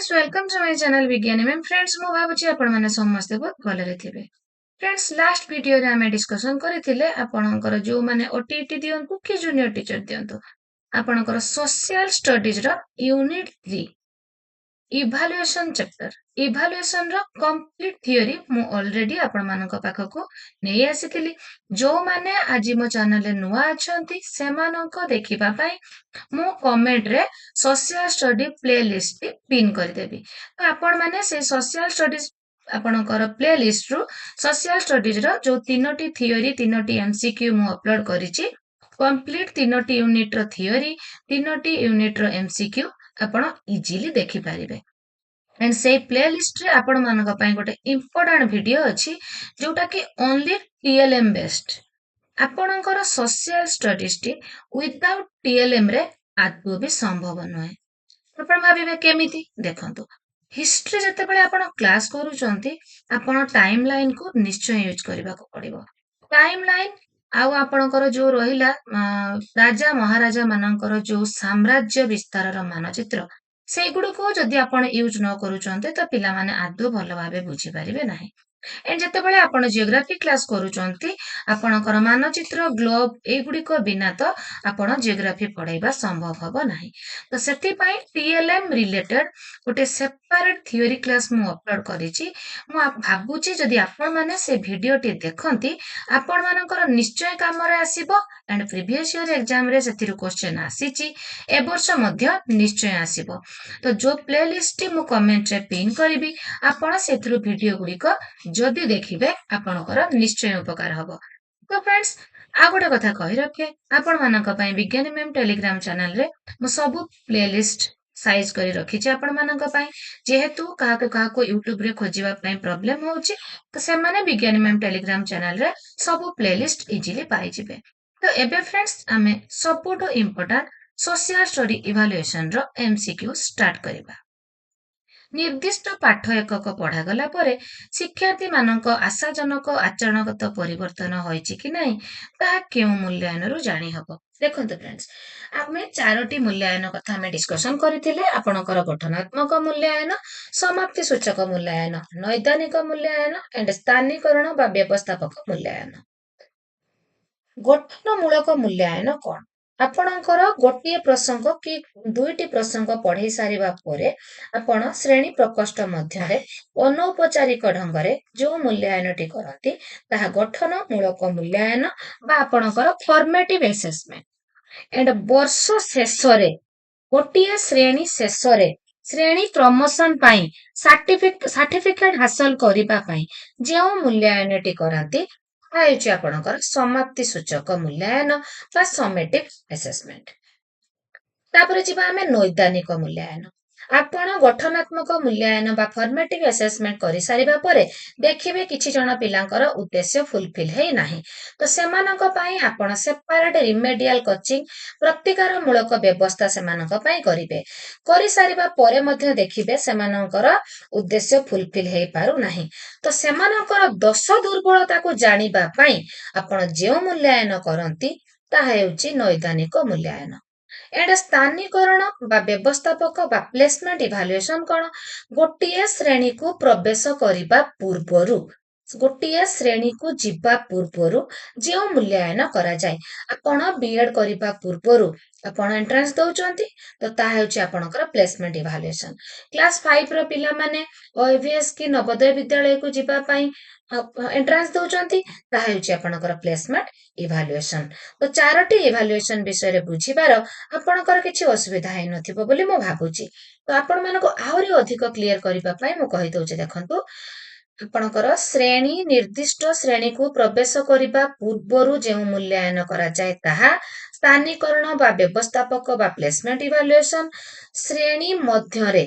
Friends welcome to my channel विज्ञानी ma'am friends मु भाबुची आपण माने समस्त बहुत भलरे थिबे। फ्रेंड्स लास्ट वीडियो रे हमें डिस्कशन करथिले आपणकर जो माने ओटीटी दियंतु कि जूनियर टीचर दियंतु आपणकर सोशल स्टडीज रो यूनिट 3 इभालुएशन चैप्टर इभालुएशन रो कंप्लीट थ्योरी मु ऑलरेडी आपण मानक पाखको नै आसीथिली जो माने आज मो चैनल रे नुवा अछंती से मानक देखिबा पई मु कमेंट रे सोशल स्टडी प्लेलिस्ट पिन कर देबी तो आपण माने से सोशल स्टडीज आपणकर प्लेलिस्ट रु सोशल स्टडीज रो जो तीनोटी थ्योरी तीनोटी एमसीक्यू मु अपलोड करिछि कंप्लीट तीनोटी यूनिट रो थ्योरी तीनोटी यूनिट रो एमसीक्यू आपण इजीली देखि पारिबे एंड से प्लेलिस्ट रे आपण मानक पई गोटे इंपोर्टेंट वीडियो अछि जोटा कि ओनली टीएलएम बेस्ड आपणकर social studies T without TLM रे आदौ भी संभव नहे आपण भाबिबे केमिति देखंतु हिस्ट्री जते बेले आपण क्लास करूचंती आपण टाइमलाइन को निश्चय यूज करबा को पड़िबो टाइमलाइन आउ आपणकर जो रहिला राजा महाराजा मानकर जो साम्राज्य विस्तार रो मानचित्र सेगुडको जदि आपण यूज न करूचंते तो पिला माने आदौ भलो भाबे बुझी पारिबे नाही एंड जते बेले आपण जियोग्राफी क्लास करूचंती आपणकर मानचित्र ग्लोब एगुडिको बिना तो आपण जियोग्राफी पढाइबा संभव हबो नाही तो सेति पई टीएलएम रिलेटेड गोटे सेपरेट थ्योरी क्लास मु अपलोड करिछि मु भाबुछि जदि आपण माने से वीडियो टी देखंती आपण मानकर निश्चय काम रे आसीबो एंड प्रीवियस ईयर एग्जाम रे सेतिरु क्वेश्चन आसीछि ए वर्ष मध्य निश्चय आसीबो तो जो प्लेलिस्ट टी मु कमेंट रे पिन करबी आपण सेतिरु वीडियो गुडिको जदि देखिबे आपणकर निश्चय उपकार हबो तो फ्रेंड्स आ गोटे कथा कहि रखे आपण मानक पई विज्ञानी मैम टेलीग्राम चैनल रे मु सब प्लेलिस्ट साइज करी रखी छी आपण मानक पई जेहेतु काहाको यूट्यूब रे खोजिबा पई प्रॉब्लम होउची तो से माने विज्ञानी मैम टेलीग्राम चैनल रे सब प्लेलिस्ट इजीली पाई जिवे तो एबे फ्रेंड्स हमें सबुटो इंपोर्टेंट सोशल स्टडी इवैल्यूएशन रो एमसीक्यू स्टार्ट करबा निर्दिष्ट पाठ एकक पढ़ा गला परे शिक्षार्थी मानक आशाजनक आचरणगत परिवर्तन होइछि कि नाही ताहा केउ मूल्यांकन जानि हबो देखंतु फ्रेंड्स आमे चारोटी मूल्यांकन कथा हमें डिस्कशन करिथिले आपणकर गठनात्मक मूल्यांकन समाप्ति सूचक मूल्यांकन नैदानिक मूल्यांकन एंड स्थानीकरण बा व्यवस्थापक मूल्यांकन गठनमूलक मूल्यांकन कोन आपणकर गोटे प्रसंग कि दुईटी प्रसंग पढ़ी सारिबा परे आपण श्रेणी प्रकोष्ठ मध्यरे अनौपचारिक ढंगरे जो मूल्यांकनटी करती ताहा गठनमूलक मूल्यांकन बा आपणकर फॉर्मेटिव असेसमेंट एंड वर्ष शेषरे गोटे श्रेणी शेषरे श्रेणी प्रमोशन पाई सर्टिफिकेट हासिल करिबा पाई जो मूल्यांकनटी करती ताहा आपणकर समाप्ति सूचक मूल्यांकन बा समेटिव असेसमेंट तापर जिबा आमे नैदानिक मूल्यांकन आपण गठनात्मक मूल्यांकन बा फॉर्मेटिव असेसमेंट करि सारिबा परे देखिबे किछि जण पिलांकर उद्देश्य फुलफिल हेई नाही तो सेमानक पई आपण सेपरेट रिमेडियल कोचिंग प्रतिकार मूलक व्यवस्था सेमानक पई करिवे करि सारिबा परे मध्ये देखिबे सेमानकर उद्देश्य फुलफिल हेई पारु नाही तो सेमानकर दोष दुर्बलता को जानिबा पई आपण जे मूल्यांकन करंती ताहा हेउची नैदानिक मूल्यांकन एंड स्थानीकरण बा व्यवस्थापक बा प्लेसमेंट इवैल्यूएशन कोन गोटिए श्रेणी को प्रवेश करिबा पूर्वरु गोटिए श्रेणी को जिबा पूर्वरु जे मूल्यांकन करा जाय आपण बीएड करिबा पूर्वरु आपण एंट्रेंस दउचंती तो ता हेउची आपणकर प्लेसमेंट इवैल्यूएशन क्लास 5 रो पिला माने ओएवीएस की नवोदय विद्यालय को जिबा पई एंट्रेंस दउचंती ता हेउची आपणकर प्लेसमेंट इवैल्यूएशन तो चारोटी इवैल्यूएशन विषय रे बुझिबार आपणकर किछि असुविधा हे नथिबो बोली मो भाबुची तो आपण मानको आहुरी अधिक क्लियर करिबा पई मो कहि दउचे देखंतु आपणकर श्रेणी निर्दिष्ट श्रेणी को प्रवेश करिबा पूर्वरु जे मूल्यांकन करा जाय ताहा स्थानीकरण बा व्यवस्थापक बा प्लेसमेंट इवैल्यूएशन श्रेणी मध्यरे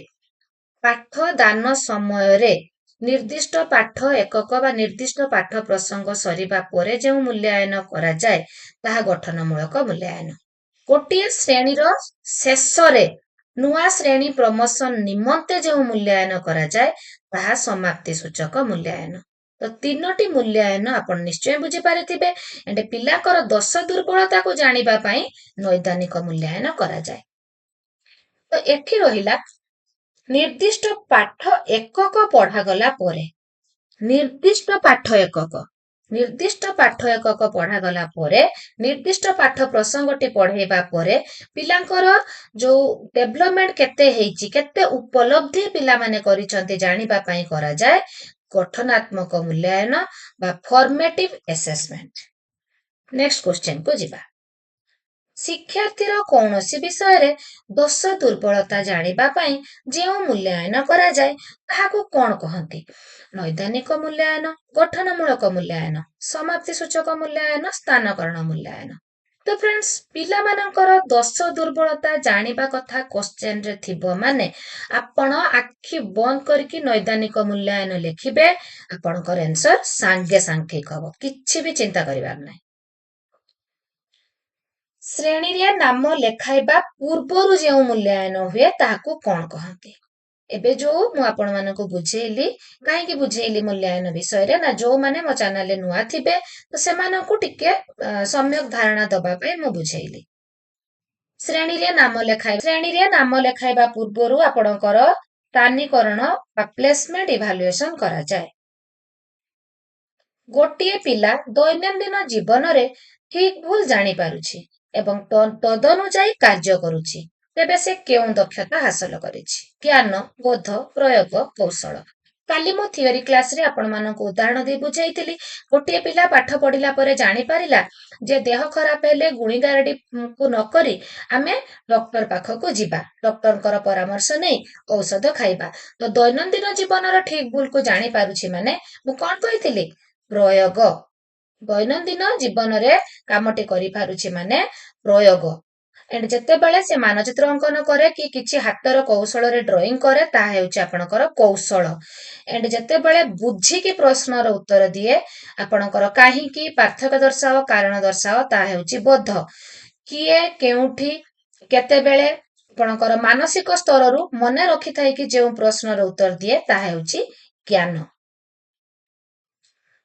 पाठ दान समय रे निर्दिष्ट पाठ एकक बा निर्दिष्ट पाठ प्रसंग सरिबा परे जे मूल्यांकन करा जाय ताहा गठनमूलक मूल्यांकन गोटिए श्रेणी रो शेषरे नुआ श्रेणी प्रमोशन निमंते जे मूल्यांकन करा जाय ताहा समाप्ति सूचक मूल्यांकन तो तीनोटी मूल्यांकन आपण निश्चय बुझी पारिथिबे एंड पिलाकर दोष दुर्बलता को जानिबा पई नैदानिक मूल्यांकन करा जाय तो एठी रहिला ନିର୍ଦ୍ଦିଷ୍ଟ ପାଠ ଏକକ ପଢାଗଲା ପରେ ନିର୍ଦ୍ଦିଷ୍ଟ ପାଠ ଏକକ ପଢାଗଲା ପରେ ନିର୍ଦ୍ଦିଷ୍ଟ ପାଠ ପ୍ରସଙ୍ଗଟି ପଢେଇବା ପରେ ପିଲାଙ୍କର ଯୋଉ ଡେଭଲପମେଣ୍ଟ କେତେ ହେଇଛି, କେତେ ଉପଲବ୍ଧି ପିଲାମାନେ କରିଛନ୍ତି ଜାଣିବା ପାଇଁ କରାଯାଏ ଗଠନାତ୍ମକ ମୂଲ୍ୟାୟନ ବା ଫର୍ମେଟିଭ ଆସେସମେଣ୍ଟ। ନେକ୍ସଟ କ୍ୱେଶ୍ଚନ କୁ ଯିବା। ଶିକ୍ଷାର୍ଥୀର କୌଣସି ବିଷୟରେ ଦୋଷ ଦୁର୍ବଳତା ଜାଣିବା ପାଇଁ ଯେଉଁ ମୂଲ୍ୟାୟନ କରାଯାଏ ତାହାକୁ କଣ କହନ୍ତି? ନୈଦାନିକ ମୂଲ୍ୟାୟନ, ଗଠନମୂଳକ ମୂଲ୍ୟାୟନ, ସମାପ୍ତି ସୂଚକ ମୂଲ୍ୟାୟନ, ସ୍ଥାନକରଣ ମୂଲ୍ୟାୟନ। ତ ଫ୍ରେଣ୍ଡସ୍, ପିଲାମାନଙ୍କର ଦୋଷ ଦୁର୍ବଳତା ଜାଣିବା କଥା କ୍ୱେଶ୍ଚନରେ ଥିବ ମାନେ ଆପଣ ଆଖି ବନ୍ଦ କରିକି ନୈଦାନିକ ମୂଲ୍ୟାୟନ ଲେଖିବେ, ଆପଣଙ୍କର ଆନ୍ସର ସାଙ୍ଗେ ସାଙ୍ଗେ ଠିକ ହବ, କିଛି ବି ଚିନ୍ତା କରିବାର ନାହିଁ। ଶ୍ରେଣୀରେ ନାମ ଲେଖାଇବା ପୂର୍ବରୁ ଯେଉଁ ମୂଲ୍ୟାୟନ ହୁଏ ତାହାକୁ କଣ କହନ୍ତି? ଏବେ ଯୋଉ ମୁଁ ଆପଣମାନଙ୍କୁ ବୁଝେଇଲି, କାହିଁକି ବୁଝେଇଲି ମୂଲ୍ୟାୟନ ବିଷୟରେ ନା ଯୋଉମାନେ ମୋ ଚ୍ୟାନେଲରେ ନୂଆ ଥିବେ ତ ସେମାନଙ୍କୁ ଟିକେ ସମ୍ୟକ ଧାରଣା ଦବା ପାଇଁ ମୁଁ ବୁଝେଇଲି। ଶ୍ରେଣୀରେ ନାମ ଲେଖାଇବା ପୂର୍ବରୁ ଆପଣଙ୍କର ସ୍ଥାନୀକରଣ ବା ପ୍ଲେସମେଣ୍ଟ ଇଭାଲୁଏସନ କରାଯାଏ। ଗୋଟିଏ ପିଲା ଦୈନନ୍ଦିନ ଜୀବନରେ ଠିକ ଭୁଲ ଜାଣିପାରୁଛି ଏବଂ ତଦନୁଯାୟୀ କାର୍ଯ୍ୟ କରୁଛି, ତେବେ ସେ କେଉଁ ଦକ୍ଷତା ହାସଲ କରିଛି? ଜ୍ଞାନ, ବୋଧ, ପ୍ରୟୋଗ, କୌଶଳ। କାଲି ମୁଁ ଥିଓରି କ୍ଲାସରେ ଆପଣମାନଙ୍କୁ ଉଦାହରଣ ଦେଇ ବୁଝେଇଥିଲି, ଗୋଟିଏ ପିଲା ପାଠ ପଢିଲା ପରେ ଜାଣିପାରିଲା ଯେ ଦେହ ଖରାପ ହେଲେ ଗୁଣିଗାରେଡିକୁ ନ କରି ଆମେ ଡକ୍ଟର ପାଖକୁ ଯିବା, ଡକ୍ଟରଙ୍କର ପରାମର୍ଶ ନେଇ ଔଷଧ ଖାଇବା। ତ ଦୈନନ୍ଦିନ ଜୀବନର ଠିକ ଭୁଲକୁ ଜାଣିପାରୁଛି ମାନେ ମୁଁ କଣ କହିଥିଲି? ପ୍ରୟୋଗ। ଦୈନନ୍ଦିନ ଜୀବନରେ କାମଟି କରିପାରୁଛି ମାନେ ପ୍ରୟୋଗ। ଏଣ୍ଡ ଯେତେବେଳେ ସେ ମାନଚିତ୍ର ଅଙ୍କନ କରେ କି କିଛି ହାତର କୌଶଳରେ ଡ୍ରଇଂ କରେ ତାହା ହେଉଛି ଆପଣଙ୍କର କୌଶଳ। ଏଣ୍ଡ ଯେତେବେଳେ ବୁଝିକି ପ୍ରଶ୍ନର ଉତ୍ତର ଦିଏ, ଆପଣଙ୍କର କାହିଁକି, ପାର୍ଥକ୍ୟ ଦର୍ଶାଅ, କାରଣ ଦର୍ଶାଅ, ତାହା ହେଉଛି ବୋଧ। କିଏ, କେଉଁଠି, କେତେବେଳେ ଆପଣଙ୍କର ମାନସିକ ସ୍ତରରୁ ମନେ ରଖିଥାଇକି ଯେଉଁ ପ୍ରଶ୍ନର ଉତ୍ତର ଦିଏ ତାହା ହେଉଛି ଜ୍ଞାନ।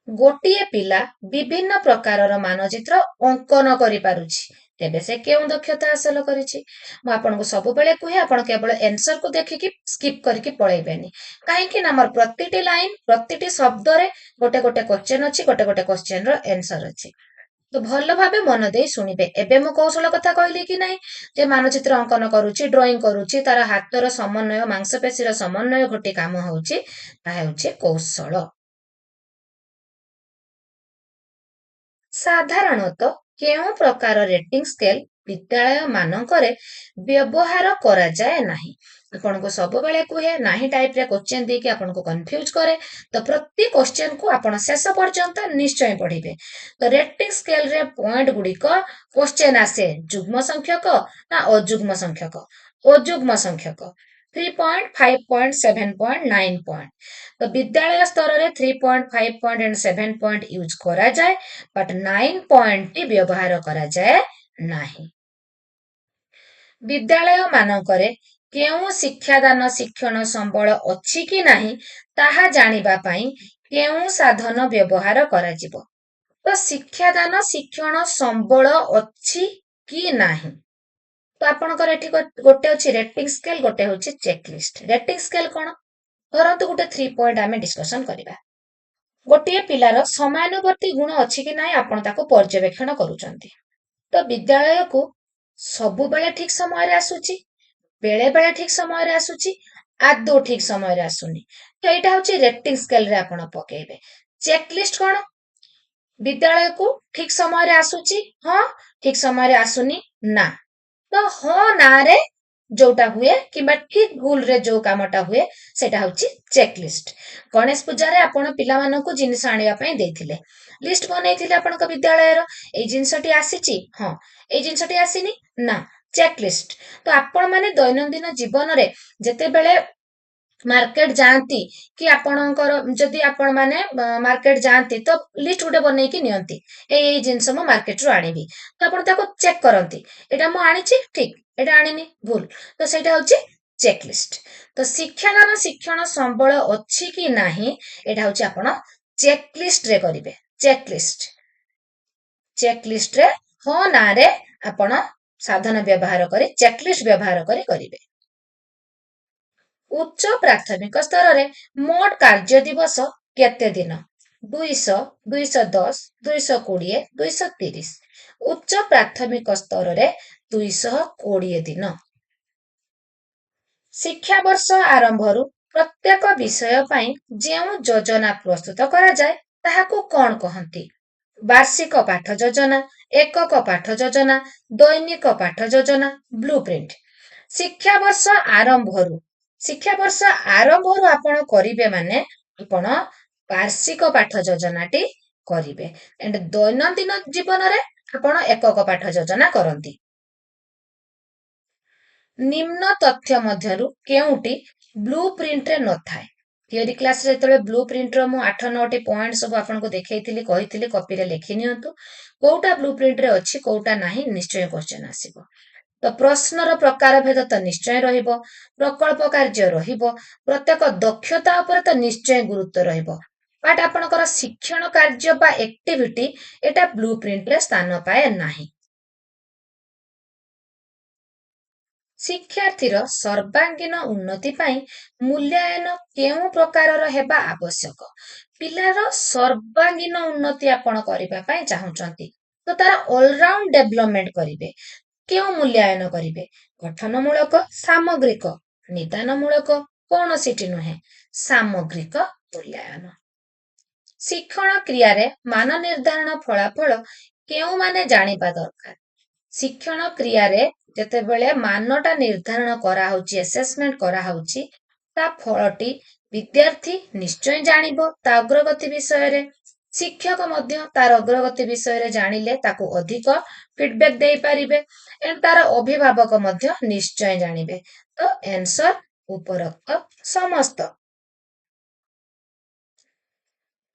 ଗୋଟିଏ ପିଲା ବିଭିନ୍ନ ପ୍ରକାରର ମାନଚିତ୍ର ଅଙ୍କନ କରିପାରୁଛି, ତେବେ ସେ କେଉଁ ଦକ୍ଷତା ହାସଲ କରିଛି? ମୁଁ ଆପଣଙ୍କୁ ସବୁବେଳେ କୁହେ ଆପଣ କେବଳ ଆନ୍ସରକୁ ଦେଖିକି ସ୍କିପ୍ କରିକି ପଳେଇବେନି, କାହିଁକି ନା ଆମର ପ୍ରତିଟି ଲାଇନ, ପ୍ରତିଟି ଶବ୍ଦରେ ଗୋଟେ ଗୋଟେ କ୍ୱେଶ୍ଚନ ଅଛି, ଗୋଟେ ଗୋଟେ କ୍ୱେଶ୍ଚନର ଆନ୍ସର ଅଛି। ତ ଭଲ ଭାବେ ମନ ଦେଇ ଶୁଣିବେ। ଏବେ ମୁଁ କୌଶଳ କଥା କହିଲି କି ନାହିଁ, ଯେ ମାନଚିତ୍ର ଅଙ୍କନ କରୁଛି, ଡ୍ରଇଂ କରୁଛି, ତାର ହାତର ସମନ୍ୱୟ, ମାଂସପେଶୀର ସମନ୍ୱୟ ଘଟି କାମ ହଉଛି, ତାହା ହେଉଛି କୌଶଳ। ସାଧାରଣତଃ କେଉଁ ପ୍ରକାର ରେଟିଂ ସ୍କେଲ ବିଦ୍ୟାଳୟ ମାନଙ୍କରେ ବ୍ୟବହାର କରାଯାଏ ନାହିଁ? ଆପଣଙ୍କୁ ସବୁବେଳେ କୁହେ ନାହିଁ ଟାଇପରେ କ୍ୱେଶ୍ଚନ ଦେଇକି ଆପଣଙ୍କୁ କନଫ୍ୟୁଜ କରେ, ତ ପ୍ରତି କ୍ୱେଶ୍ଚନକୁ ଆପଣ ଶେଷ ପର୍ଯ୍ୟନ୍ତ ନିଶ୍ଚୟ ପଢିବେ। ତ ରେଟିଂ ସ୍କେଲରେ ପଏଣ୍ଟ ଗୁଡ଼ିକ କ୍ୱେଶ୍ଚନ ଆସେ ଯୁଗ୍ମ ସଂଖ୍ୟକ ନା ଅଯୁଗ୍ମ ସଂଖ୍ୟକ? ଅଯୁଗ୍ମ ସଂଖ୍ୟକ। 3 ପଏଣ୍ଟ, 5 ପଏଣ୍ଟ, 7 ପଏଣ୍ଟ, 9 ପଏଣ୍ଟ। ତ ବିଦ୍ୟାଳୟ ସ୍ତରରେ 3 point, 5 point and 7 point use କରାଯାଏ, ବଟ୍ 9 ପଏଣ୍ଟଟି ବ୍ୟବହାର କରାଯାଏ ନାହିଁ। ବିଦ୍ୟାଳୟ ମାନଙ୍କରେ କେଉଁ ଶିକ୍ଷାଦାନ ଶିକ୍ଷଣ ସମ୍ବଳ ଅଛି କି ନାହିଁ ତାହା ଜାଣିବା ପାଇଁ କେଉଁ ସାଧନ ବ୍ୟବହାର କରାଯିବ? ତ ଶିକ୍ଷାଦାନ ଶିକ୍ଷଣ ସମ୍ବଳ ଅଛି କି ନାହିଁ, ତ ଆପଣଙ୍କର ଏଠି ଗୋଟେ ଅଛି ରେଟିଂ ସ୍କେଲ, ଗୋଟେ ହେଉଛି ଚେକଲିଷ୍ଟ। ରେଟିଂ ସ୍କେଲ କଣ? ଧରନ୍ତୁ ଗୋଟେ 3 ପଏଣ୍ଟ ଆମେ ଡିସ୍କସନ କରିବା। ଗୋଟିଏ ପିଲାର ସମୟାନୁବର୍ତ୍ତୀ ଗୁଣ ଅଛି କି ନାହିଁ ଆପଣ ତାକୁ ପର୍ଯ୍ୟବେକ୍ଷଣ କରୁଛନ୍ତି। ତ ବିଦ୍ୟାଳୟକୁ ସବୁବେଳେ ଠିକ ସମୟରେ ଆସୁଛି, ବେଳେ ବେଳେ ଠିକ ସମୟରେ ଆସୁଛି, ଆଦୌ ଠିକ ସମୟରେ ଆସୁନି, ତ ଏଇଟା ହଉଛି ରେଟିଂ ସ୍କେଲରେ ଆପଣ ପକେଇବେ। ଚେକଲିଷ୍ଟ କଣ? ବିଦ୍ୟାଳୟକୁ ଠିକ ସମୟରେ ଆସୁଛି, ହଁ, ଠିକ ସମୟରେ ଆସୁନି, ନା। ତ ହଁ ନାରେ ଯୋଉଟା ହୁଏ କିମ୍ବା ଠିକ ଭୁଲରେ ଯୋଉ କାମଟା ହୁଏ ସେଟା ହଉଛି ଚେକଲିଷ୍ଟ। ଗଣେଶ ପୂଜାରେ ଆପଣ ପିଲାମାନଙ୍କୁ ଜିନିଷ ଆଣିବା ପାଇଁ ଦେଇଥିଲେ, ଲିଷ୍ଟ ବନେଇଥିଲେ ଆପଣଙ୍କ ବିଦ୍ୟାଳୟର, ଏଇ ଜିନିଷଟି ଆସିଛି, ହଁ, ଏଇ ଜିନିଷଟି ଆସିନି, ନା, ଚେକଲିଷ୍ଟ। ତ ଆପଣ ମାନେ ଦୈନନ୍ଦିନ ଜୀବନରେ ଯେତେବେଳେ ମାର୍କେଟ ଯାଆନ୍ତି କି ଆପଣଙ୍କର ଯଦି ଆପଣ ମାନେ ମାର୍କେଟ ଯାଆନ୍ତି ତ ଲିଷ୍ଟ ଗୋଟେ ବନେଇକି ନିଅନ୍ତି, ଏଇ ଜିନିଷ ମୁଁ ମାର୍କେଟରୁ ଆଣିବି, ତ ଆପଣ ତାକୁ ଚେକ୍ କରନ୍ତି, ଏଇଟା ମୁଁ ଆଣିଛି ଠିକ, ଏଇଟା ଆଣିନି ଭୁଲ, ତ ସେଇଟା ହଉଛି ଚେକଲିଷ୍ଟ। ତ ଶିକ୍ଷାଦାନ ଶିକ୍ଷଣ ସମ୍ବଳ ଅଛି କି ନାହିଁ ଏଇଟା ହଉଛି ଆପଣ ଚେକଲିଷ୍ଟରେ କରିବେ। ଚେକଲିଷ୍ଟରେ ହଁ ନାରେ ଆପଣ ସାଧନ ବ୍ୟବହାର କରି ଚେକଲିଷ୍ଟ ବ୍ୟବହାର କରି କରିବେ। ଉଚ୍ଚ ପ୍ରାଥମିକ ସ୍ତରରେ ମୋଟ କାର୍ଯ୍ୟ ଦିବସ କେତେ ଦିନ? 200, 210, 220, 230। ଉଚ୍ଚ ପ୍ରାଥମିକ ସ୍ତରରେ 220 ଦିନ। ଶିକ୍ଷାବର୍ଷ ଆରମ୍ଭରୁ ପ୍ରତ୍ୟେକ ବିଷୟ ପାଇଁ ଯେଉଁ ଯୋଜନା ପ୍ରସ୍ତୁତ କରାଯାଏ ତାହାକୁ କଣ କହନ୍ତି? ବାର୍ଷିକ ପାଠ ଯୋଜନା, ଏକକ ପାଠ ଯୋଜନା, ଦୈନିକ ପାଠ ଯୋଜନା, ବ୍ଲୁପ୍ରିଣ୍ଟ। ଶିକ୍ଷାବର୍ଷ ଆରମ୍ଭରୁ ଆପଣ କରିବେ ମାନେ ଆପଣ ବାର୍ଷିକ ପାଠ ଯୋଜନାଟି କରିବେ। ଏଣ୍ଡ ଦୈନନ୍ଦିନ ଜୀବନରେ ଆପଣ ଏକକ ପାଠ ଯୋଜନା କରନ୍ତି। ନିମ୍ନ ତଥ୍ୟ ମଧ୍ୟରୁ କେଉଁଟି ବ୍ଲୁପ୍ରିଣ୍ଟରେ ନଥାଏ? ଥିଓରି କ୍ଲାସରେ ଯେତେବେଳେ ବ୍ଲୁପ୍ରିଣ୍ଟର ମୁଁ 8-9ଟି ପଏଣ୍ଟ ସବୁ ଆପଣଙ୍କୁ ଦେଖେଇଥିଲି, କହିଥିଲି କପିରେ ଲେଖି ନିଅନ୍ତୁ। କୋଉଟା ବ୍ଲୁପ୍ରିଣ୍ଟରେ ଅଛି କୋଉଟା ନାହିଁ ନିଶ୍ଚୟ କ୍ୱେଶ୍ଚନ ଆସିବ। ତ ପ୍ରଶ୍ନର ପ୍ରକାର ଭେଦ ତ ନିଶ୍ଚୟ ରହିବ, ପ୍ରକଳ୍ପ କାର୍ଯ୍ୟ ରହିବ, ପ୍ରତ୍ୟେକ ଦକ୍ଷତା ଉପରେ ତ ନିଶ୍ଚୟ ଗୁରୁତ୍ୱ ରହିବ। ବଟ୍ ଆପଣଙ୍କର ଶିକ୍ଷଣ କାର୍ଯ୍ୟ ବା ଆକ୍ଟିଭିଟି ଏଟା ବ୍ଲୁପ୍ରିଣ୍ଟରେ ସ୍ଥାନ ପାଏ ନାହିଁ। ଶିକ୍ଷାର୍ଥୀର ସର୍ବାଙ୍ଗୀନ ଉନ୍ନତି ପାଇଁ ମୂଲ୍ୟାୟନ କେଉଁ ପ୍ରକାରର ହେବା ଆବଶ୍ୟକ? ପିଲାର ସର୍ବାଙ୍ଗୀନ ଉନ୍ନତି ଆପଣ କରିବା ପାଇଁ ଚାହୁଁଛନ୍ତି ତ ତାର ଅଲରାଉଣ୍ଡ ଡେଭଲପମେଣ୍ଟ କରିବେ। କେଉଁ ମୂଲ୍ୟାୟନ କରିବେ? ଗଠନମୂଳକ, ସାମଗ୍ରିକ, ନିଦାନମୂଳକ, କୌଣସିଟି ନୁହେଁ, ସାମଗ୍ରିକ ମୂଲ୍ୟାୟନ। ଶିକ୍ଷଣ କ୍ରିୟାରେ ମାନ ନିର୍ଦ୍ଧାରଣ ଫଳାଫଳ କେଉଁମାନେ ଜାଣିବା ଦରକାର? ଶିକ୍ଷଣ କ୍ରିୟାରେ ଯେତେବେଳେ ମାନଟା ନିର୍ଦ୍ଧାରଣ କରାହଉଛି, ଆସେସମେଣ୍ଟ କରାହଉଛି, ତା ଫଳଟି ବିଦ୍ୟାର୍ଥୀ ନିଶ୍ଚୟ ଜାଣିବ ତା ଅଗ୍ରଗତି ବିଷୟରେ। ଶିକ୍ଷକ ମଧ୍ୟ ତାର ଅଗ୍ରଗତି ବିଷୟରେ ଜାଣିଲେ ତାକୁ ଅଧିକ ଫିଡବ୍ୟାକ୍ ଦେଇପାରିବେ। ତାର ଅଭିଭାବକ ମଧ୍ୟ ନିଶ୍ଚୟ ଜାଣିବେ। ତ ଆନ୍ସର ଉପରୋକ୍ତ ସମସ୍ତ।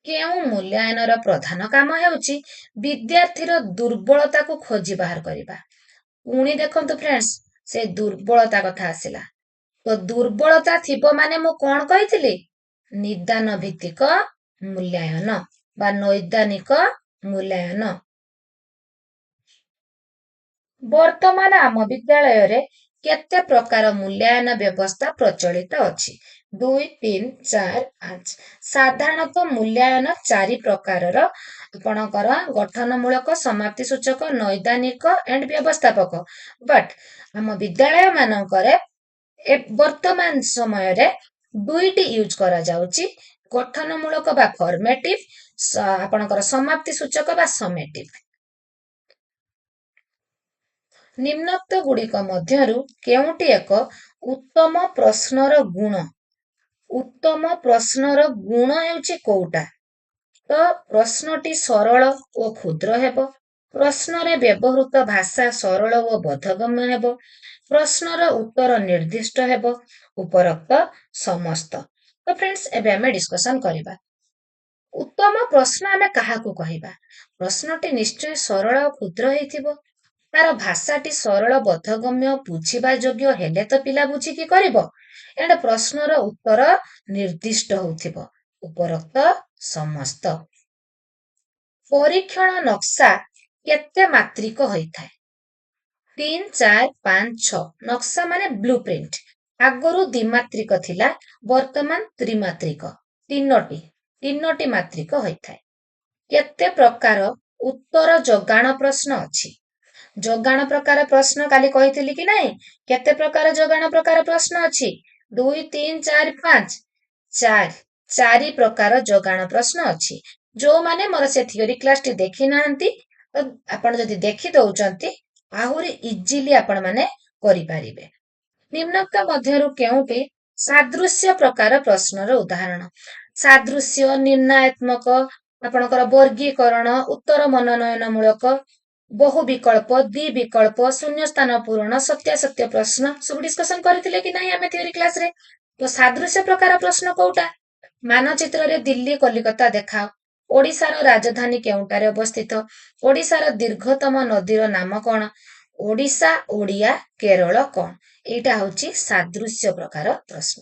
କେଉଁ ମୂଲ୍ୟାୟନର ପ୍ରଧାନ କାମ ହେଉଛି ବିଦ୍ୟାର୍ଥୀର ଦୁର୍ବଳତାକୁ ଖୋଜି ବାହାର କରିବା? ପୁଣି ଦେଖନ୍ତୁ ଫ୍ରେଣ୍ଡସ୍, ସେ ଦୁର୍ବଳତା କଥା ଆସିଲା। ତ ଦୁର୍ବଳତା ଥିବ ମାନେ ମୁଁ କଣ କହିଥିଲି? ନିଦାନ ଭିତ୍ତିକ ମୂଲ୍ୟାୟନ ବା ନୈଦାନିକ ମୂଲ୍ୟାୟନ। ବର୍ତ୍ତମାନ ଆମ ବିଦ୍ୟାଳୟରେ କେତେ ପ୍ରକାର ମୂଲ୍ୟାୟନ ବ୍ୟବସ୍ଥା ପ୍ରଚଳିତ ଅଛି? 2, 3, 4, 5। ସାଧାରଣତଃ ମୂଲ୍ୟାୟନ 4 ପ୍ରକାରର। ଆପଣଙ୍କର ଗଠନମୂଳକ, ସମାପ୍ତି ସୂଚକ, ନୈଦାନିକ ଏଣ୍ଡ ବ୍ୟବସ୍ଥାପକ। ବଟ୍ ଆମ ବିଦ୍ୟାଳୟ ମାନଙ୍କରେ ବର୍ତ୍ତମାନ ସମୟରେ 2ଟି ୟୁଜ କରାଯାଉଛି, ଗଠନମୂଳକ ବା ଫର୍ମେଟିଭ, ଆପଣଙ୍କର ସମାପ୍ତି ସୂଚକ ବା ସमेଟିଭ। ନିମ୍ନୋକ୍ତ ଗୁଡ଼ିକ ମଧ୍ୟରୁ କେଉଁଟି ଏକ ଉତ୍ତମ ପ୍ରଶ୍ନର ଗୁଣ? ଉତ୍ତମ ପ୍ରଶ୍ନର ଗୁଣ ହେଉଛି କୋଉଟା? ତ ପ୍ରଶ୍ନଟି ସରଳ ଓ କ୍ଷୁଦ୍ର ହେବ, ପ୍ରଶ୍ନରେ ବ୍ୟବହୃତ ଭାଷା ସରଳ ଓ ବୋଧଗମ୍ୟ ହେବ, ପ୍ରଶ୍ନର ଉତ୍ତର ନିର୍ଦ୍ଦିଷ୍ଟ ହେବ, ଉପରୋକ୍ତ ସମସ୍ତ। ତ ଫ୍ରେଣ୍ଡସ୍, ଏବେ ଆମେ ଡିସ୍କସନ କରିବା। ଉତ୍ତମ ପ୍ରଶ୍ନ ଆମେ କାହାକୁ କହିବା? ପ୍ରଶ୍ନଟି ନିଶ୍ଚୟ ସରଳ ଓ କ୍ଷୁଦ୍ର ହେଇଥିବ, ତାର ଭାଷାଟି ସରଳ, ବୋଧଗମ୍ୟ, ବୁଝିବା ଯୋଗ୍ୟ ହେଲେ ତ ପିଲା ବୁଝିକି କରିବ। ଏଣେ ପ୍ରଶ୍ନର ଉତ୍ତର ନିର୍ଦ୍ଦିଷ୍ଟ ହଉଥିବ, ଉପରୋକ୍ତ ସମସ୍ତ। ପରୀକ୍ଷଣ ନକ୍ସା କେତେ ମାତ୍ରିକ ହୋଇଥାଏ? 3, 4, 5, 6। ନକ୍ସା ମାନେ ବ୍ଲୁପ୍ରିଣ୍ଟ। ଆଗରୁ ଦ୍ୱିମାତ୍ରିକ ଥିଲା, ବର୍ତ୍ତମାନ ତ୍ରିମାତ୍ରିକ। ତିନୋଟି ମାତ୍ରିକ ହୋଇଥାଏ। କେତେ ପ୍ରକାର ଉତ୍ତର ଯୋଗାଣ ପ୍ରଶ୍ନ ଅଛି? ଯୋଗାଣ ପ୍ରକାର ପ୍ରଶ୍ନ କାଲି କହିଥିଲି କି ନାଇଁ? କେତେ ପ୍ରକାର ଯୋଗାଣ ପ୍ରକାର ପ୍ରଶ୍ନ ଅଛି? 2, 3, 4, 5। 4 ପ୍ରକାର ଯୋଗାଣ ପ୍ରଶ୍ନ ଅଛି। ଯୋଉମାନେ ମୋର ସେ ଥିଓରି କ୍ଲାସଟି ଦେଖି ନାହାନ୍ତି, ଆପଣ ଯଦି ଦେଖି ଦଉଛନ୍ତି ଆହୁରି ଇଜିଲି ଆପଣ ମାନେ କରିପାରିବେ। ନିମ୍ନୋକ୍ତ ମଧ୍ୟରୁ କେଉଁଟି ସାଦୃଶ୍ୟ ପ୍ରକାର ପ୍ରଶ୍ନର ଉଦାହରଣ? ସାଦୃଶ୍ୟ, ନିର୍ଣ୍ଣୟାତ୍ମକ, ଆପଣଙ୍କର ବର୍ଗୀକରଣ, ଉତ୍ତର ମନୋନୟନ ମୂଳକ, ବହୁ ବିକଳ୍ପ, ଦ୍ୱିବିକଳ୍ପ, ଶୂନ୍ୟସ୍ଥାନ ପୂରଣ, ସତ୍ୟାସତ୍ୟ ପ୍ରଶ୍ନ ସବୁ ଡିସ୍କସନ କରିଥିଲେ କି ନାହିଁ ଆମେ ଥିଓରି କ୍ଲାସରେ? ତ ସାଦୃଶ୍ୟ ପ୍ରକାର ପ୍ରଶ୍ନ କୋଉଟା? ମାନଚିତ୍ରରେ ଦିଲ୍ଲୀ, କଲିକତା ଦେଖାଅ। ଓଡ଼ିଶାର ରାଜଧାନୀ କେଉଁଠାରେ ଅବସ୍ଥିତ? ଓଡ଼ିଶାର ଦୀର୍ଘତମ ନଦୀର ନାମ କଣ? ଓଡ଼ିଶା, ଓଡ଼ିଆ, କେରଳ କଣ? ଏଇଟା ହଉଛି ସାଦୃଶ୍ୟ ପ୍ରକାର ପ୍ରଶ୍ନ।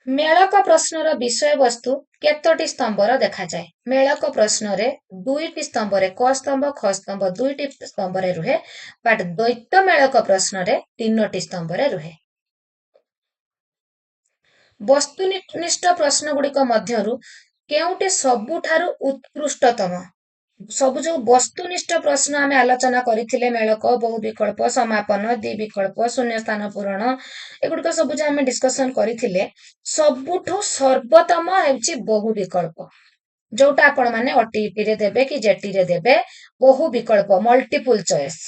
ମେଳକ ପ୍ରଶ୍ନର ବିଷୟବସ୍ତୁ କେତୋଟି ସ୍ତମ୍ଭର ଦେଖାଯାଏ? ମେଳକ ପ୍ରଶ୍ନରେ 2ଟି ସ୍ତମ୍ଭରେ, କ ସ୍ତମ୍ଭ, ଖ ସ୍ତମ୍ଭ 2ଟି ସ୍ତମ୍ଭରେ ରୁହେ, ବଟ୍ ଦ୍ୱୈତ ମେଳକ ପ୍ରଶ୍ନରେ 3ଟି ସ୍ତମ୍ଭରେ ରୁହେ। ବସ୍ତୁନିଷ୍ଠ ପ୍ରଶ୍ନ ଗୁଡିକ ମଧ୍ୟରୁ କେଉଁଟି ସବୁଠାରୁ ଉତ୍କୃଷ୍ଟତମ? ସବୁ ଯୋଉ ବସ୍ତୁନିଷ୍ଠ ପ୍ରଶ୍ନ ଆମେ ଆଲୋଚନା କରିଥିଲେ, ମେଳକ, ବହୁ ବିକଳ୍ପ, ସମାପନ, ଦି ବିକଳ୍ପ, ଶୂନ୍ୟ ସ୍ଥାନ ପୂରଣ, ଏଗୁଡିକ ସବୁ ଯୋଉ ଆମେ ଡିସ୍କସନ କରିଥିଲେ, ସବୁଠୁ ସର୍ବୋତ୍ତମ ହେଉଛି ବହୁ ବିକଳ୍ପ, ଯୋଉଟା ଆପଣ ମାନେ OTET ରେ ଦେବେ କି JET ରେ ଦେବେ। ବହୁ ବିକଳ୍ପ, ମଲ୍ଟିପୁଲ ଚଏସ୍,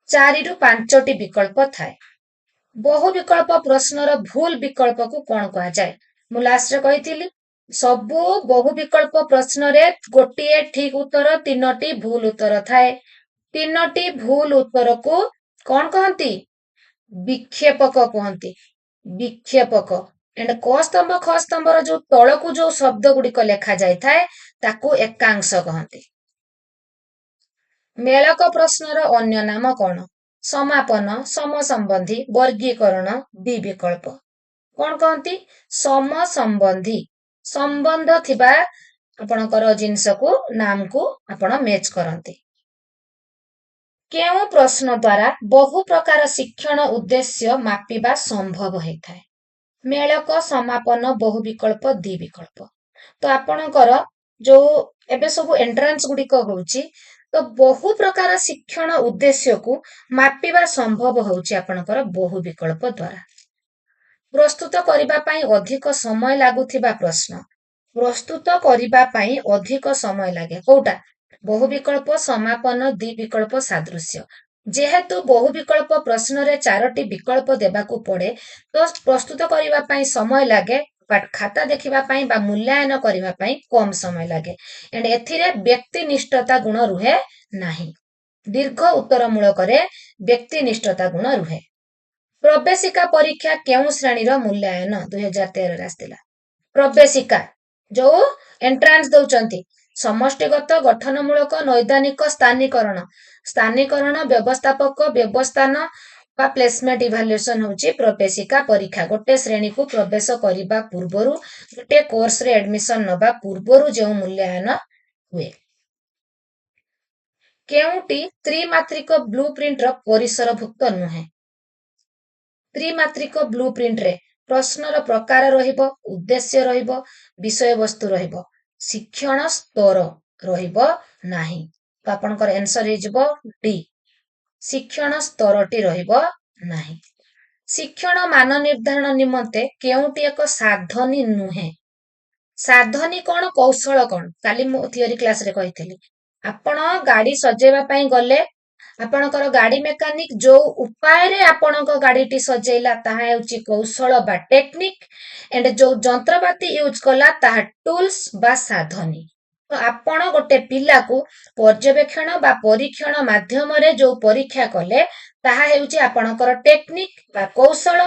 4 ରୁ 5ଟି ବିକଳ୍ପ ଥାଏ। ବହୁ ବିକଳ୍ପ ପ୍ରଶ୍ନର ଭୁଲ ବିକଳ୍ପକୁ କଣ କୁହାଯାଏ? ମୁଁ ଲାଷ୍ଟରେ କହିଥିଲି, ସବୁ ବହୁ ବିକଳ୍ପ ପ୍ରଶ୍ନରେ ଗୋଟିଏ ଠିକ ଉତ୍ତର, 3ଟି ଭୁଲ ଉତ୍ତର ଥାଏ। 3ଟି ଭୁଲ ଉତ୍ତରକୁ କଣ କହନ୍ତି? ବିକ୍ଷେପକ କୁହନ୍ତି। ବିକ୍ଷେପକ। ଏଣ୍ଡ କ ସ୍ତମ୍ଭ ଖ ସ୍ତମ୍ଭର ଯୋଉ ତଳକୁ ଯୋଉ ଶବ୍ଦ ଗୁଡିକ ଲେଖା ଯାଇଥାଏ ତାକୁ ଏକାଂଶ କହନ୍ତି। ମେଳକ ପ୍ରଶ୍ନର ଅନ୍ୟ ନାମ କଣ? ସମାପନ, ସମସମ୍ବନ୍ଧୀ, ବର୍ଗୀକରଣ, ଦି ବିକଳ୍ପ। କଣ କହନ୍ତି? ସମସମ୍ବନ୍ଧୀ। ସମ୍ବନ୍ଧ ଥିବା ଆପଣଙ୍କର ଜିନିଷକୁ, ନାମକୁ ଆପଣ ମ୍ୟାଚ୍ କରନ୍ତି। କେଉଁ ପ୍ରଶ୍ନ ଦ୍ୱାରା ବହୁ ପ୍ରକାର ଶିକ୍ଷଣ ଉଦ୍ଦେଶ୍ୟ ମାପିବା ସମ୍ଭବ ହେଇଥାଏ? ମେଳକ, ସମାପନ, ବହୁ ବିକଳ୍ପ, ଦି ବିକଳ୍ପ। ତ ଆପଣଙ୍କର ଯୋଉ ଏବେ ସବୁ ଏଣ୍ଟ୍ରାନ୍ସ ଗୁଡିକ ହଉଛି, ତ ବହୁ ପ୍ରକାର ଶିକ୍ଷଣ ଉଦ୍ଦେଶ୍ୟକୁ ମାପିବା ସମ୍ଭବ ହଉଛି ଆପଣଙ୍କର ବହୁ ବିକଳ୍ପ ଦ୍ୱାରା। ପ୍ରସ୍ତୁତ କରିବା ପାଇଁ ଅଧିକ ସମୟ ଲାଗୁଥିବା ପ୍ରଶ୍ନ। ପ୍ରସ୍ତୁତ କରିବା ପାଇଁ ଅଧିକ ସମୟ ଲାଗେ କୋଉଟା? ବହୁ ବିକଳ୍ପ, ସମାପନ, ଦି ବିକଳ୍ପ, ସାଦୃଶ୍ୟ। ଯେହେତୁ ବହୁ ବିକଳ୍ପ ପ୍ରଶ୍ନରେ 4ଟି ବିକଳ୍ପ ଦେବାକୁ ପଡେ, ତ ପ୍ରସ୍ତୁତ କରିବା ପାଇଁ ସମୟ ଲାଗେ, ଖାତା ଦେଖିବା ପାଇଁ ବା ମୂଲ୍ୟାୟନ କରିବା ପାଇଁ କମ ସମୟ ଲାଗେ। ଏଣ୍ଡ ଏଥିରେ ବ୍ୟକ୍ତିନିଷ୍ଠତା ଗୁଣ ରୁହେ ନାହିଁ। ଦୀର୍ଘ ଉତ୍ତର ମୂଳକରେ ବ୍ୟକ୍ତିନିଷ୍ଠତା ଗୁଣ ରୁହେ। ପ୍ରବେଶିକା ପରୀକ୍ଷା କେଉଁ ଶ୍ରେଣୀର ମୂଲ୍ୟାୟନ? 2013ରେ ଆସିଥିଲା। ପ୍ରବେଶିକା ଯୋଉ ଏଣ୍ଟ୍ରାନ୍ସ ଦଉଛନ୍ତି, ସମଷ୍ଟିଗତ, ଗଠନମୂଳକ, ନୈଦାନିକ, ସ୍ଥାନୀକରଣ। ସ୍ଥାନୀକରଣ, ବ୍ୟବସ୍ଥାପକ, ବ୍ୟବସ୍ଥାନ ବା ପ୍ଲେସମେଣ୍ଟ ଇଭାଲୁଏସନ ହଉଛି ପ୍ରବେଶିକା ପରୀକ୍ଷା। ଗୋଟେ ଶ୍ରେଣୀକୁ ପ୍ରବେଶ କରିବା ପୂର୍ବରୁ, ଗୋଟେ କୋର୍ସରେ ଆଡମିସନ ନବା ପୂର୍ବରୁ ଯେଉଁ ମୂଲ୍ୟାୟନ ହୁଏ। କେଉଁଟି ତ୍ରିମାତ୍ରିକ ବ୍ଲୁ ପ୍ରିଣ୍ଟର ପରିସରଭୁକ୍ତ ନୁହେଁ? ତ୍ରିମାତ୍ରିକ ବ୍ଲୁ ପ୍ରିଣ୍ଟରେ ପ୍ରଶ୍ନର ପ୍ରକାର ରହିବ, ଉଦ୍ଦେଶ୍ୟ ରହିବ, ବିଷୟବସ୍ତୁ ରହିବ, ଶିକ୍ଷଣ ସ୍ତର ରହିବ ନାହିଁ। ତ ଆପଣଙ୍କର ଆନ୍ସର ହେଇଯିବ ଡି, ଶିକ୍ଷଣ ସ୍ତରଟି ରହିବ ନାହିଁ। ଶିକ୍ଷଣ ମାନ ନିର୍ଦ୍ଧାରଣ ନିମନ୍ତେ କେଉଁଟି ଏକ ସାଧନୀ ନୁହେଁ? ସାଧନୀ କଣ, କୌଶଳ କଣ? କାଲି ମୁଁ ଥିଓରି କ୍ଲାସରେ କହିଥିଲି। ଆପଣ ଗାଡି ସଜେଇବା ପାଇଁ ଗଲେ, ଆପଣଙ୍କର ଗାଡି ମେକାନିକ ଯୋଉ ଉପାୟରେ ଆପଣଙ୍କ ଗାଡିଟି ସଜେଇଲା ତାହା ହେଉଛି କୌଶଳ ବା ଟେକ୍ନିକ। ଏଣ୍ଡ ଯୋଉ ଯନ୍ତ୍ରପାତି ୟୁଜ କଲା ତାହା ଟୁଲସ ବା ସାଧନୀ। ତ ଆପଣ ଗୋଟେ ପିଲାକୁ ପର୍ଯ୍ୟବେକ୍ଷଣ ବା ପରୀକ୍ଷଣ ମାଧ୍ୟମରେ ଯୋଉ ପରୀକ୍ଷା କଲେ ତାହା ହେଉଛି ଆପଣଙ୍କର ଟେକ୍ନିକ ବା କୌଶଳ।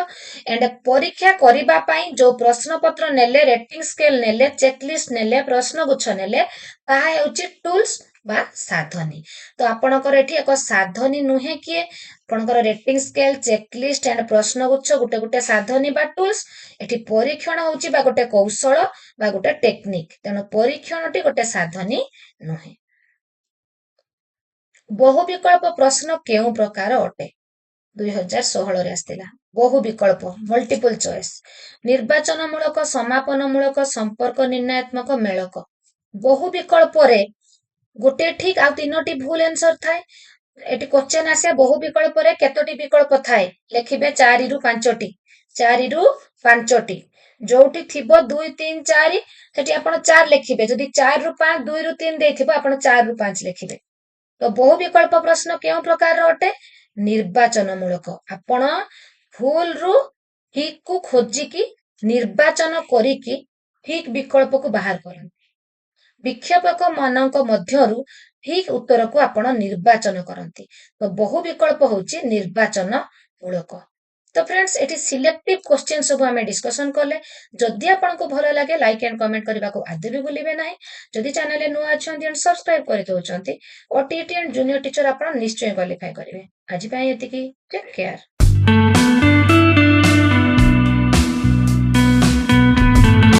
ଏଣ୍ଡ ପରୀକ୍ଷା କରିବା ପାଇଁ ଯୋଉ ପ୍ରଶ୍ନପତ୍ର ନେଲେ, ରେଟିଂ ସ୍କେଲ ନେଲେ, ଚେକଲିଷ୍ଟ ନେଲେ, ପ୍ରଶ୍ନଗୁଚ୍ଛ ନେଲେ, ତାହା ହେଉଛି ଟୁଲସ ବା ସାଧନୀ। ତ ଆପଣଙ୍କର ଏଠି ଏକ ସାଧନୀ ନୁହେଁ କିଏ? ଆପଣଙ୍କର ରେଟିଂ ସ୍କେଲ, ଚେକଲିଷ୍ଟ ଏଣ୍ଡ ପ୍ରଶ୍ନଗୁଚ୍ଛ ଗୋଟେ ଗୋଟେ ସାଧନୀ ବା ଟୁଲସ। ଏଠି ପରୀକ୍ଷଣ ହଉଛି ବା ଗୋଟେ କୌଶଳ ବା ଗୋଟେ ଟେକ୍ନିକ। ତେଣୁ ପରୀକ୍ଷଣଟି ଗୋଟେ ସାଧନୀ ନୁହେଁ। ବହୁ ବିକଳ୍ପ ପ୍ରଶ୍ନ କେଉଁ ପ୍ରକାର ଅଟେ? 2016ରେ ଆସିଥିଲା। ବହୁ ବିକଳ୍ପ, ମଲ୍ଟିପୁଲ ଚଏସ୍, ନିର୍ବାଚନ ମୂଳକ, ସମାପନ ମୂଳକ, ସମ୍ପର୍କ ନିର୍ଣ୍ଣୟାତ୍ମକ, ମେଳକ। ବହୁ ବିକଳ୍ପରେ ଗୋଟେ ଠିକ ଆଉ 3ଟି ଭୁଲ ଆନ୍ସର ଥାଏ। ଏଠି କ୍ୱେଶ୍ଚନ ଆସେ ବହୁ ବିକଳ୍ପରେ କେତୋଟି ବିକଳ୍ପ ଥାଏ? ଲେଖିବେ 4 ରୁ 5ଟି। 4 ରୁ 5ଟି। ଯୋଉଠି ଥିବ 2, 3, 4, ସେଠି ଆପଣ 4 ଲେଖିବେ। ଯଦି 4 ରୁ 5, 2 ରୁ 3 ଦେଇଥିବ, ଆପଣ 4 ରୁ 5 ଲେଖିବେ। ତ ବହୁ ବିକଳ୍ପ ପ୍ରଶ୍ନ କେଉଁ ପ୍ରକାରର ଅଟେ? ନିର୍ବାଚନ ମୂଳକ। ଆପଣ ଭୁଲରୁ ଠିକକୁ ଖୋଜିକି ନିର୍ବାଚନ କରିକି ଠିକ ବିକଳ୍ପକୁ ବାହାର କରନ୍ତି। ବିକ୍ଷେପକ ମାନଙ୍କ ମଧ୍ୟରୁ ଠିକ ଉତ୍ତରକୁ ଆପଣ ନିର୍ବାଚନ କରନ୍ତି। ତ ବହୁ ବିକଳ୍ପ ହଉଛି ନିର୍ବାଚନ ମୂଳକ। ତ ଫ୍ରେଣ୍ଡସ୍, ଏଠି ସିଲେକ୍ଟିଭ କ୍ୱେଶ୍ଚିନ୍ ସବୁ ଆମେ ଡିସ୍କସନ କଲେ। ଯଦି ଆପଣଙ୍କୁ ଭଲ ଲାଗେ, ଲାଇକ୍ ଆଣ୍ଡ କମେଣ୍ଟ କରିବାକୁ ଆଦୌ ବି ଭୁଲିବେ ନାହିଁ। ଯଦି ଚ୍ୟାନେଲରେ ନୂଆ ଅଛନ୍ତି ଏଣ୍ଡ ସବସ୍କ୍ରାଇବ କରିଦଉଛନ୍ତି, OTET ଆଣ୍ଡ ଜୁନିୟର ଟିଚର ଆପଣ ନିଶ୍ଚୟ କ୍ୱାଲିଫାଏ କରିବେ। ଆଜି ପାଇଁ ଏତିକି। Take care.